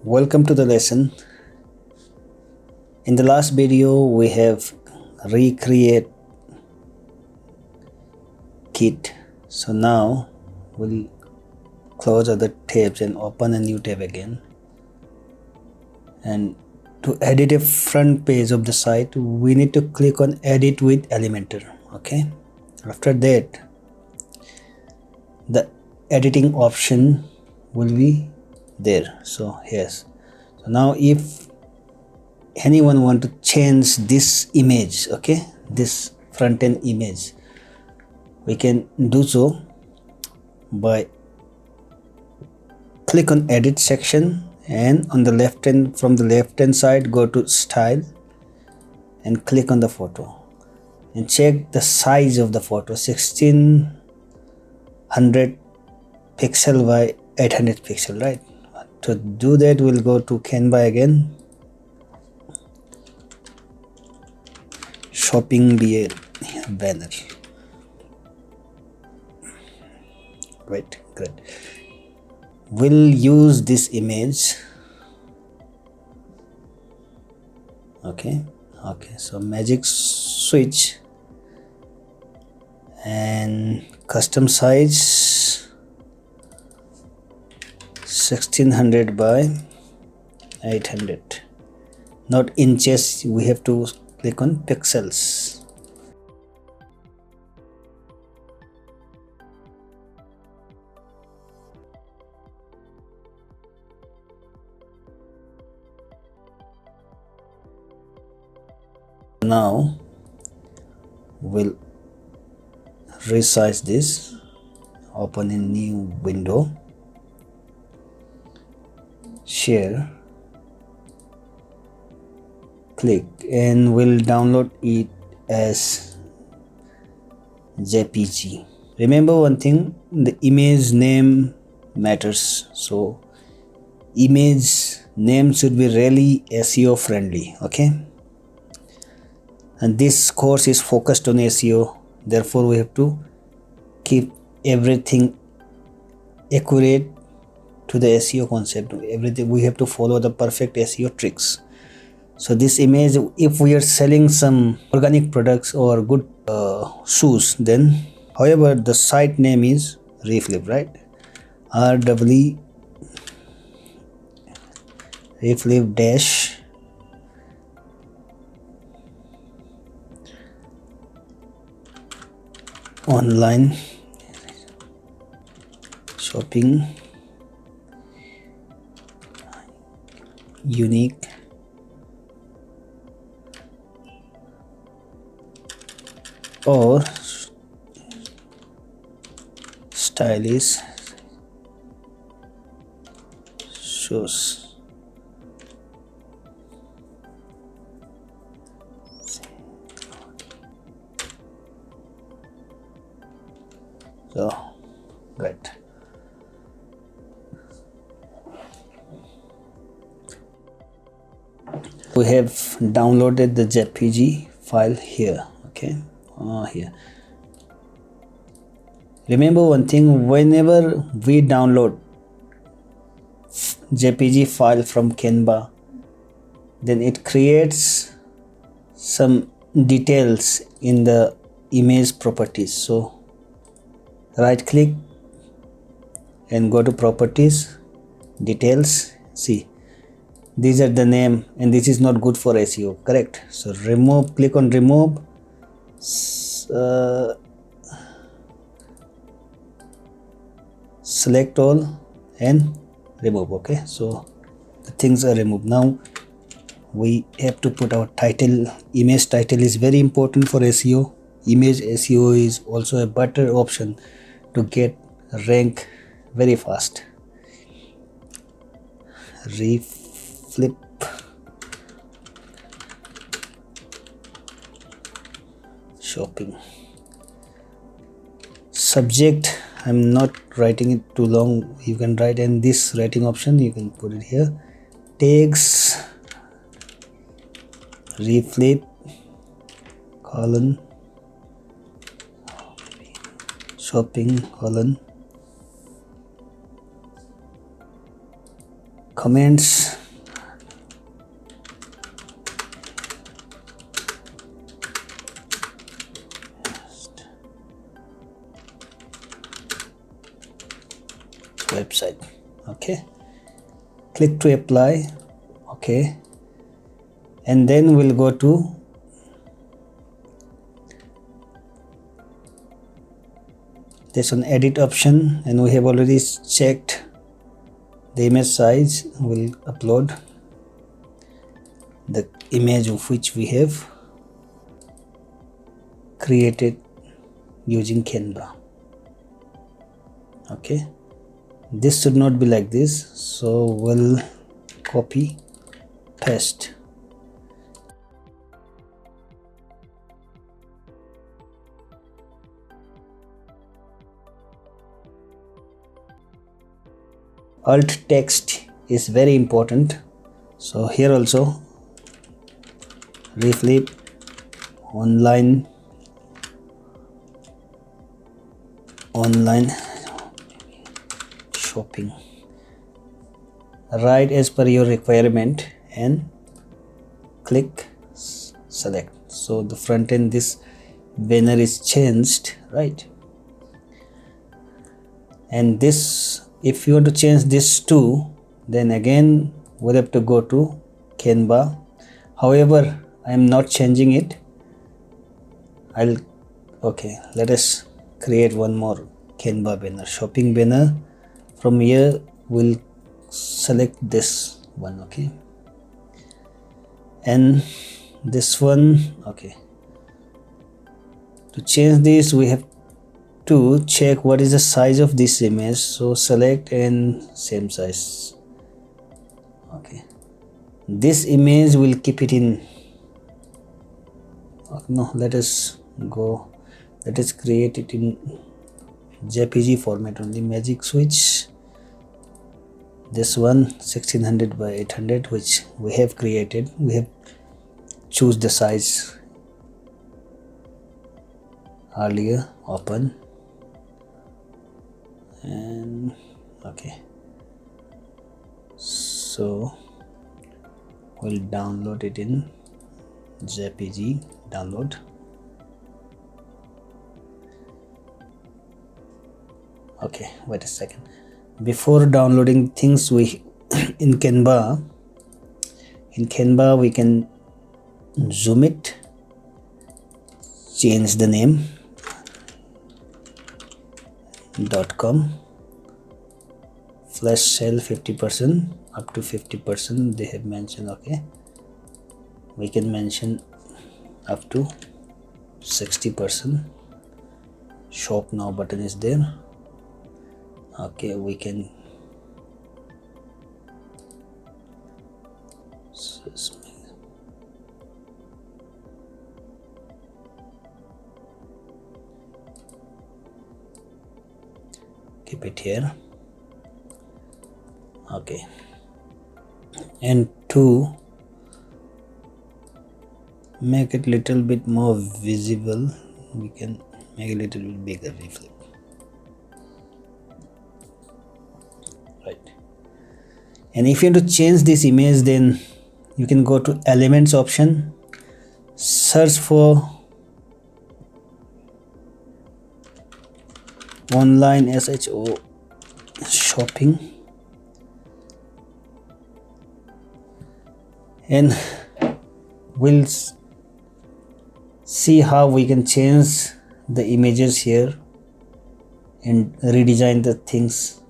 Welcome to the lesson. In the last video we have recreate kit. So now we'll close other tabs and open a new tab again. And to edit a front page of the site, we need to click on edit with Elementor. Okay. After that, the editing option will be there. So yes. So now if anyone want to change this image, okay, this front end image, we can do so by click on edit section, and on the left hand, from the left hand side, go to style and click on the photo and check the size of the photo, 1600 pixel by 800 pixel, right? To do that, we'll go to Canva again, shopping banner. Great. We'll use this image. Okay, so magic switch and custom size 1600 by 800, not inches, we have to click on pixels. Now we'll resize this, open a new window, share, click, and we'll download it as JPG. Remember one thing, the image name matters, so image name should be really SEO friendly. Okay, and this course is focused on SEO, therefore we have to keep everything accurate to the SEO concept. Everything we have to follow the perfect SEO tricks. So this image, if we are selling some organic products or good shoes, then however the site name is reflip, right? RW reflip dash online shopping unique or stylish shoes. So great. We have downloaded the JPG file here. Okay, here. Remember one thing, whenever we download JPG file from Canva, then it creates some details in the image properties. So right click and go to properties, details. See, these are the name, and this is not good for SEO, correct? So remove, click on remove, select all and remove. Okay, so the things are removed. Now we have to put our title. Image title is very important for SEO. Image SEO is also a better option to get rank very fast. Reflip shopping. Subject, I'm not writing it too long, you can write, and this writing option you can put it here. Tags, reflip colon shopping colon comments, website. Okay, click to apply. Okay, and then we'll go to this one, edit option, and we have already checked the image size. We'll upload the image of which we have created using Canva. Okay, this should not be like this, so we'll copy paste. Alt text is very important, so here also reflip online shopping, write as per your requirement and click select. So the front end, this banner is changed, right? And this, if you want to change this too, then again we'll have to go to Canva. However, I am not changing it. Okay, let us create one more Canva banner, shopping banner. From here we'll select this one. Okay, and this one. Okay, to change this we have to check what is the size of this image, so select and same size. Okay, this image will keep it in, no, let us create it in JPG format only. Magic switch, this one 1600 by 800, which we have created. We have choose the size earlier, open, and okay, so we'll download it in JPG download. Okay, wait a second, before downloading things, we in Canva we can zoom it, change the name .com, flash sale 50%, up to 50% they have mentioned. Okay, we can mention up to 60%. Shop now button is there. Okay, we can keep it here. Okay, and to make it little bit more visible, we can make a little bit bigger, reflip, right? And if you want to change this image, then you can go to elements option, search for online SHO shopping, and we'll see how we can change the images here and redesign the things